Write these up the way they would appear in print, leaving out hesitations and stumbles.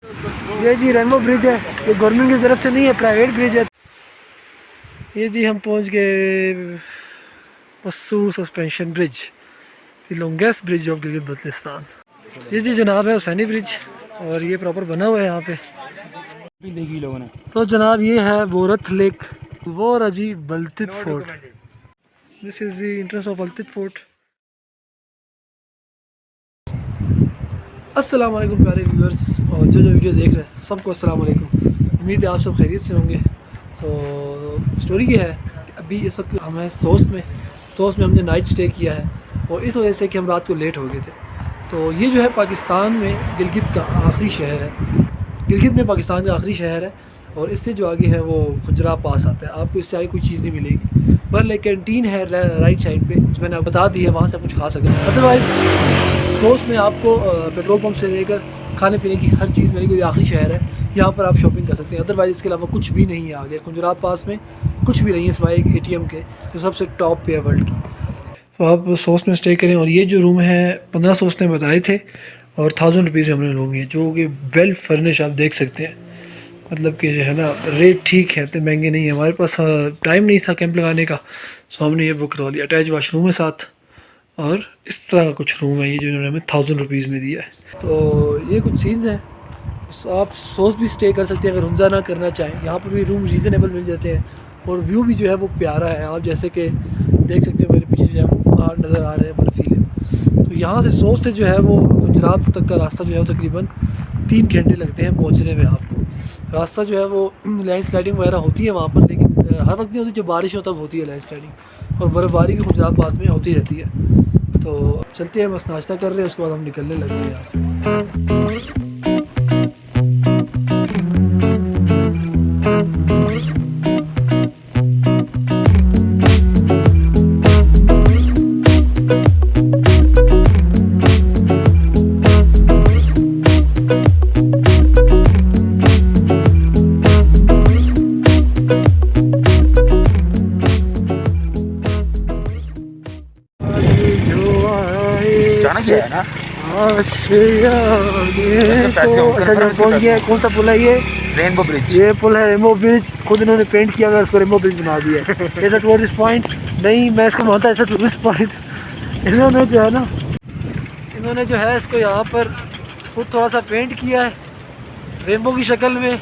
ये जी rainbow bridge है, ये गवर्नमेंट की तरफ से नहीं है, प्राइवेट ब्रिज है। ये जी हम पहुंच गए Passu suspension bridge, the longest bridge of Gilgit Baltistan. ये जी जनाब है हुसैनी ब्रिज, और ये प्रॉपर बना हुआ है यहाँ पे भी देखी लोगों ने। तो जनाब ये है बोरथ लेक, वो रजी Baltit fort. This is the entrance of Baltit fort. अस्सलाम वालेकुम प्यारे व्यूअर्स, और जो वीडियो देख रहे हैं सबको अस्सलाम वालेकुम। उम्मीद है आप सब खैरियत से होंगे। तो स्टोरी ये है कि अभी इस वक्त हम हैं सोस में हमने नाइट स्टे किया है, और इस वजह से कि हम रात को लेट हो गए थे। तो ये जो है पाकिस्तान में गिलगित का आखिरी शहर है। गिलगित में पाकिस्तान का आखिरी शहर है, और इससे जो आगे है वो खुजराब पास आता है। आपको इससे आगे कोई चीज़ नहीं मिलेगी, पर एक कैंटीन है राइट साइड पे जो मैंने बता दी है, वहाँ से कुछ खा सकते हैं। अदरवाइज़ सोस में आपको पेट्रोल पंप से लेकर खाने पीने की हर चीज़ मिलेगी। ये आखिरी शहर है, यहाँ पर आप शॉपिंग कर सकते हैं। अदरवाइज़ इसके अलावा कुछ भी नहीं है आगे खुजराब पास में, कुछ भी नहीं है सिवाय एक ATM के जो सबसे टॉप पे है वर्ल्ड की। तो आप सोस में स्टे करें। और ये जो रूम है 1500 उसने बताए थे, और 1000 रुपीज़ हमने रूम लिया, जो कि वेल फर्निश आप देख सकते हैं। मतलब कि जो है ना रेट ठीक है, इतने महंगे नहीं है। हमारे पास टाइम नहीं था कैंप लगाने का, सो हमने ये बुक करवा लिया। अटैच वाशरूम है साथ, और इस तरह का कुछ रूम है ये जो इन्होंने हमें 1000 रुपीज़ में दिया है। तो ये कुछ सीन्स हैं। तो आप सोच भी स्टे कर सकते हैं अगर हुंजा ना करना चाहें। यहाँ पर भी रूम रीज़नेबल मिल जाते हैं, और व्यू भी जो है वो प्यारा है। आप जैसे कि देख सकते हो मेरे पीछे जो है वो पहाड़ नज़र आ रहे हैं बर्फीले। तो यहाँ से सोच से जो है वो गुजरात तक का रास्ता जो है वो तकरीबन 3 घंटे लगते हैं पहुँचने में। आपको रास्ता जो है वो लैंड स्लाइडिंग वगैरह होती है वहाँ पर, लेकिन हर वक्त नहीं होती। जब बारिश हो तब होती है लैंड स्लाइडिंग, और बर्फ़बारी भी गुजरात पास में होती रहती है। तो चलते हैं, बस नाश्ता कर रहे हैं, उसके बाद हम निकलने लगे हैं यहाँ से। जाना क्या है ना? कौन सा पुल है ये? Rainbow bridge. ये पुल है रेनबो ब्रिज। खुद इन्होंने पेंट किया हुआ, उसको रेनबो ब्रिज बना दिया है। ऐसा टूरिस्ट पॉइंट नहीं, मैं इसको मानता ऐसा टूरिस्ट पॉइंट। इन्होंने जो है इसको यहाँ पर खुद थोड़ा सा पेंट किया है रेनबो की शक्ल में,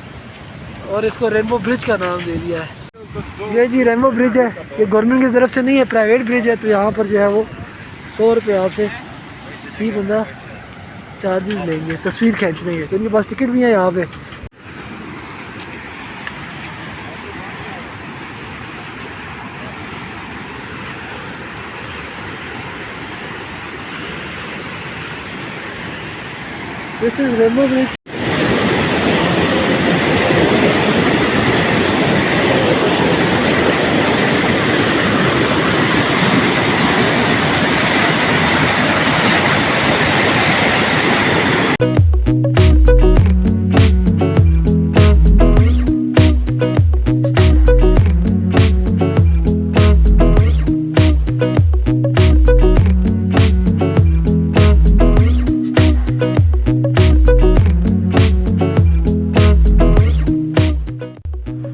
और इसको रेनबो ब्रिज का नाम दे दिया है। ये जी रेनबो ब्रिज है, ये गवर्नमेंट की तरफ से नहीं है, प्राइवेट ब्रिज है। तो यहाँ पर जो है वो 100 रुपये आपसे फी बंदा चार्जेस लेंगे तस्वीर खींचने के। तो इनके पास टिकट भी है यहाँ पे। This is rainbow bridge.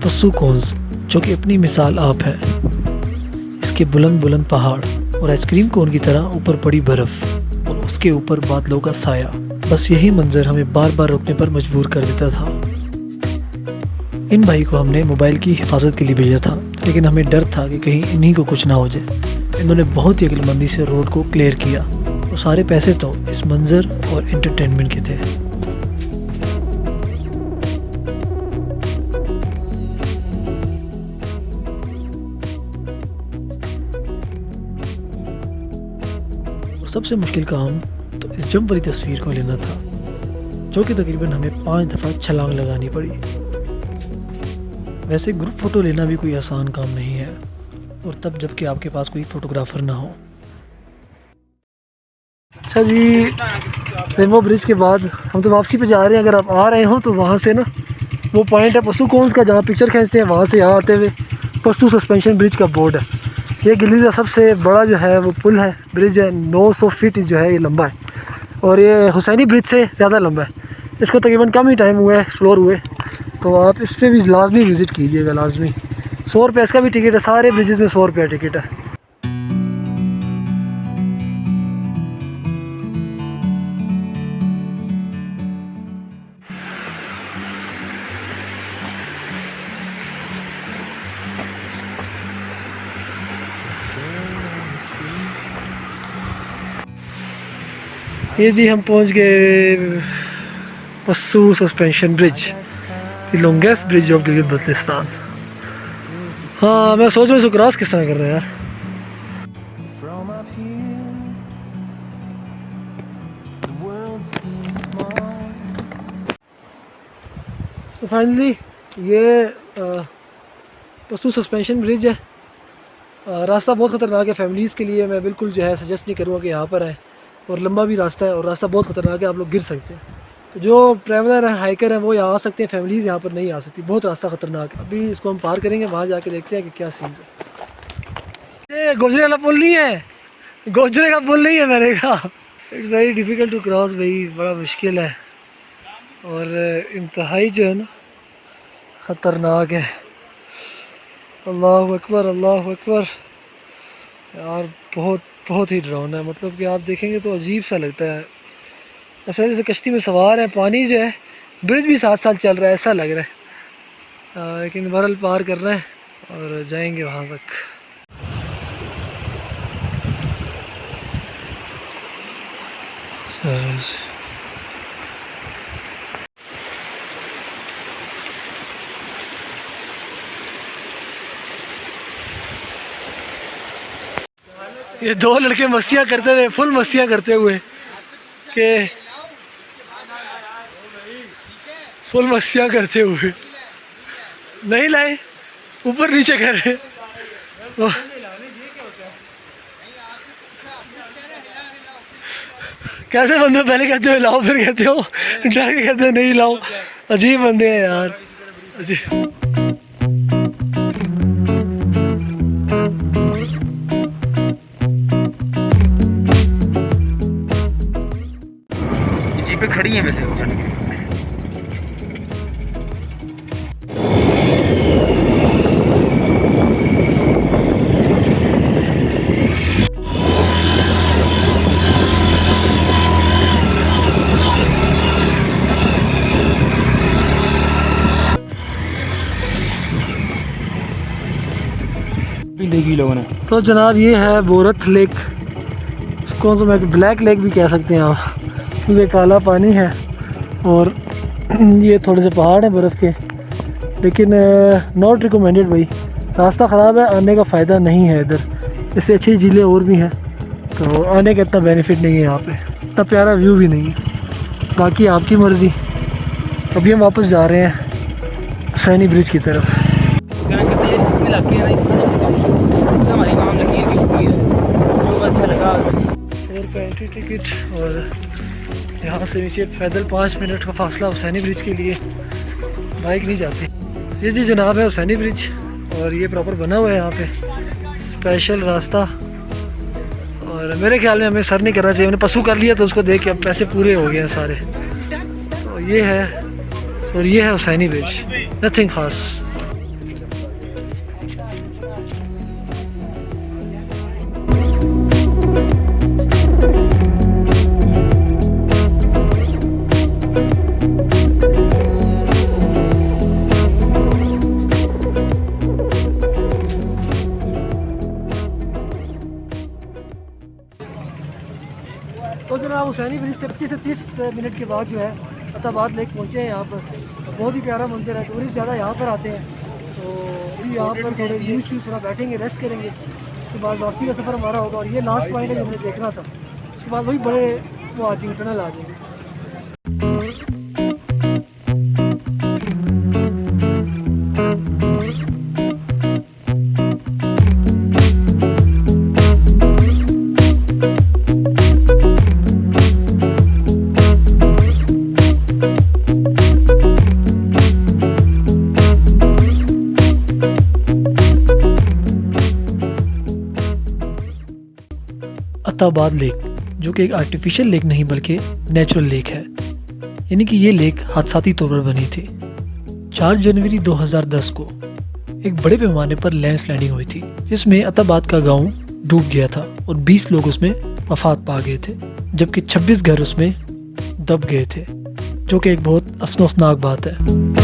Passu cones जो कि अपनी मिसाल आप है। इसके बुलंद बुलंद पहाड़ और आइसक्रीम कोन की तरह ऊपर पड़ी बर्फ़, और उसके ऊपर बादलों का साया। बस यही मंजर हमें बार बार रुकने पर मजबूर कर देता था। इन भाई को हमने मोबाइल की हिफाजत के लिए भेजा था, लेकिन हमें डर था कि कहीं इन्हीं को कुछ ना हो जाए। इन्होंने बहुत ही अक्लमंदी से रोड को क्लियर किया, और सारे पैसे तो इस मंजर और एंटरटेनमेंट के थे। सबसे मुश्किल काम तो इस जंप वाली तस्वीर को लेना था, जो कि तकरीबन हमें 5 दफ़ा छलांग लगानी पड़ी। वैसे ग्रुप फ़ोटो लेना भी कोई आसान काम नहीं है, और तब जबकि आपके पास कोई फ़ोटोग्राफ़र ना हो। अच्छा जी, रेनबो ब्रिज के बाद हम तो वापसी पे जा रहे हैं। अगर आप आ रहे हो तो वहाँ से ना वो पॉइंट है पस्सू कोन्स का, जहाँ पिक्चर खींचते हैं, वहाँ से यहाँ आते हुए पस्सू सस्पेंशन ब्रिज का बोर्ड है। ये गिलगित का सबसे बड़ा जो है वो पुल है, ब्रिज है। 900 फीट जो है ये लंबा है, और ये हुसैनी ब्रिज से ज़्यादा लंबा है। इसको तकरीबन कम ही टाइम हुआ है एक्सप्लोर हुए, तो आप इस पर भी लाजमी विज़िट कीजिएगा, लाजमी। 100 रुपये इसका भी टिकट है, सारे ब्रिजेज़ में 100 रुपया टिकट है। ये जी हम पहुंच गए Passu suspension bridge, the longest bridge of Gilgit Baltistan. हाँ मैं सोच रहा हूँ इसको क्रॉस किस तरह कर रहे हैं यार। तो फाइनली ये पस्सू सस्पेंशन ब्रिज है। रास्ता बहुत ख़तरनाक है फैमिलीज़ के लिए, मैं बिल्कुल जो है सजेस्ट नहीं करूँगा कि यहाँ पर आएँ, और लंबा भी रास्ता है और रास्ता बहुत ख़तरनाक है, आप लोग गिर सकते हैं। तो जो ट्रैवलर हैं, हाइकर हैं, वो यहाँ आ सकते हैं, फैमिलीज़ यहाँ पर नहीं आ सकती, बहुत रास्ता ख़तरनाक है। अभी इसको हम पार करेंगे, वहाँ जाके देखते हैं कि क्या सीन है। ये गोजरे वाला पुल नहीं है, गोजरे का पुल नहीं है, मैंने कहा। It's very difficult to cross भाई, बड़ा मुश्किल है और इंतहाई जो है ना ख़तरनाक है। अल्लाह अकबर, अल्लाह अकबर यार, बहुत बहुत ही डरावना है। मतलब कि आप देखेंगे तो अजीब सा लगता है, ऐसा जैसे कश्ती में सवार है, पानी जो है, ब्रिज भी साथ साथ चल रहा है, ऐसा लग रहा है। लेकिन बहरहाल पार करना है और जाएंगे वहाँ तक। ये दो लड़के मस्तियाँ करते हुए, फुल मस्तियाँ करते हुए के फुल मस्तियाँ करते हुए नहीं लाए, ऊपर नीचे कर रहे। कैसे बंदे, पहले कहते हो लाओ, फिर कहते हो डर के कहते हो नहीं लाओ। अजीब बंदे हैं यार, अजीब। जीपें खड़ी हैं वैसे जाने के लिए। देखी लोगों ने। तो जनाब ये है बोरथ लेक, कौन सा मैं ब्लैक लेक भी कह सकते हैं आप, ये काला पानी है और ये थोड़े से पहाड़ हैं बर्फ़ के, लेकिन नॉट रिकमेंडेड भाई, रास्ता ख़राब है, आने का फ़ायदा नहीं है इधर। इससे अच्छी झीलें और भी हैं, तो आने का इतना बेनिफिट नहीं है यहाँ पे, इतना प्यारा व्यू भी नहीं है। बाकी आपकी मर्ज़ी। अभी हम वापस जा रहे हैं हुसैनी ब्रिज की तरफ। अच्छा लगा 100 रुपये एंट्री टिकट, और यहाँ से नीचे पैदल 5 मिनट का फासला हुसैनी ब्रिज के लिए, बाइक नहीं जाती। ये जी जनाब है हुसैनी ब्रिज, और ये प्रॉपर बना हुआ है यहाँ पे स्पेशल रास्ता, और मेरे ख्याल में हमें सर नहीं करना चाहिए, हमने पशु कर लिया तो उसको देख के अब पैसे पूरे हो गए हैं सारे। तो ये है, और ये है हुसैनी ब्रिज, नथिंग खास। तो जनाब हुसैनी ब्रिज से 25 से 30 मिनट के बाद जो है अताबाद लेक पहुँचे हैं। यहाँ पर बहुत ही प्यारा मंजर है, टूरिस्ट ज़्यादा यहाँ पर आते हैं, तो अभी यहाँ पर थोड़े न्यूज़ शूज़ थोड़ा बैठेंगे, रेस्ट करेंगे, उसके बाद वापसी का सफ़र हमारा होगा। और ये लास्ट पॉइंट है जो हमने देखना था, उसके बाद वही बड़े वो आ जाएंगे, टनल आ जाएंगे। अताबाद लेक, जो कि एक आर्टिफिशियल लेक नहीं बल्कि नेचुरल लेक है। यानी कि ये लेक हादसाती तौर पर बनी थी। 4 जनवरी 2010 को एक बड़े पैमाने पर लैंडस्लाइडिंग हुई थी, जिसमें अताबाद का गांव डूब गया था और 20 लोग उसमें वफात पा गए थे, जबकि 26 घर उसमें दब गए थे, जो कि एक बहुत अफसोसनाक बात है।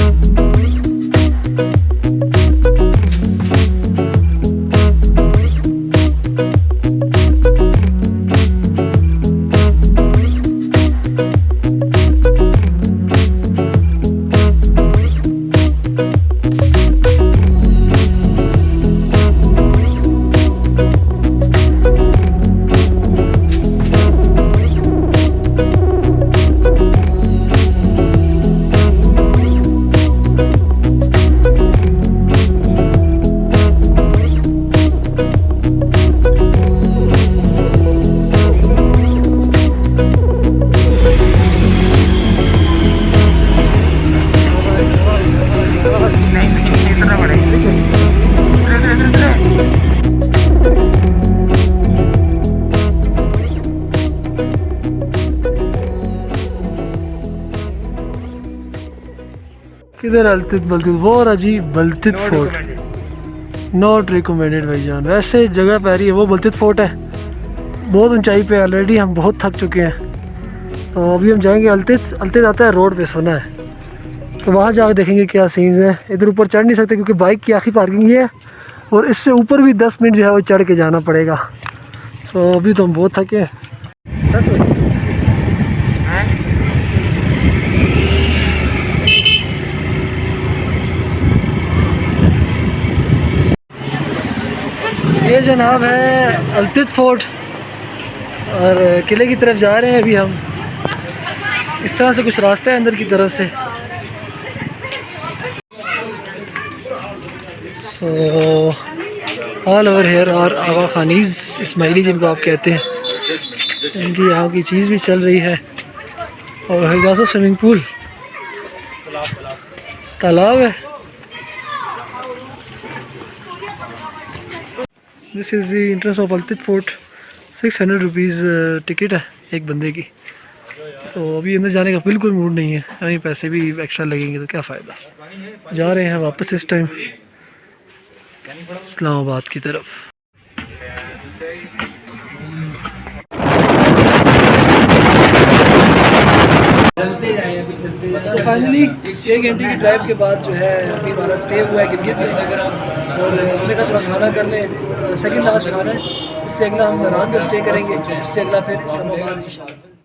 किधर अलतित बलतित, वो और अजीब बलतित फोर्ट नॉट रिकमेंडेड भाईजान। वैसे जगह पैरी है, वो बलतित फोर्ट है, बहुत ऊंचाई पे। ऑलरेडी हम बहुत थक चुके हैं, तो अभी हम जाएंगे अलतित। अलतित आता है रोड पे, सुना है, तो वहाँ जाकर देखेंगे क्या सीन्स हैं। इधर ऊपर चढ़ नहीं सकते क्योंकि बाइक की आखिरी पार्किंग है, और इससे ऊपर भी 10 मिनट जो है वो चढ़ के जाना पड़ेगा। तो अभी तो हम बहुत थके हैं। ये जनाब है अलतित फोर्ट, और किले की तरफ जा रहे हैं अभी हम। इस तरह से कुछ रास्ता है अंदर की तरफ से। ऑल ओवर हेयर और आगा खानीज इस्माइली जिनको आप कहते हैं, इनकी यहाँ की चीज़ भी चल रही है। और हिजाज़ स्विमिंग पूल, तालाब है। This is the entrance of Altit fort. 600 rupees ticket है एक बंदे की। तो अभी अंदर जाने का बिल्कुल मूड नहीं है, हमें पैसे भी एक्स्ट्रा लगेंगे तो क्या फ़ायदा। जा रहे हैं वापस इस टाइम इस्लामाबाद की तरफ। तो फाइनली 6 घंटे की ड्राइव के बाद जो है अभी हमारा स्टे हुआ है गिलगित में, और हमने कहा थोड़ा खाना कर लें। सेकंड लास्ट खाना है, इससे अगला हम नारायणगढ़ स्टे करेंगे, इससे अगला फिर इस्लामाबाद इंशाल्लाह।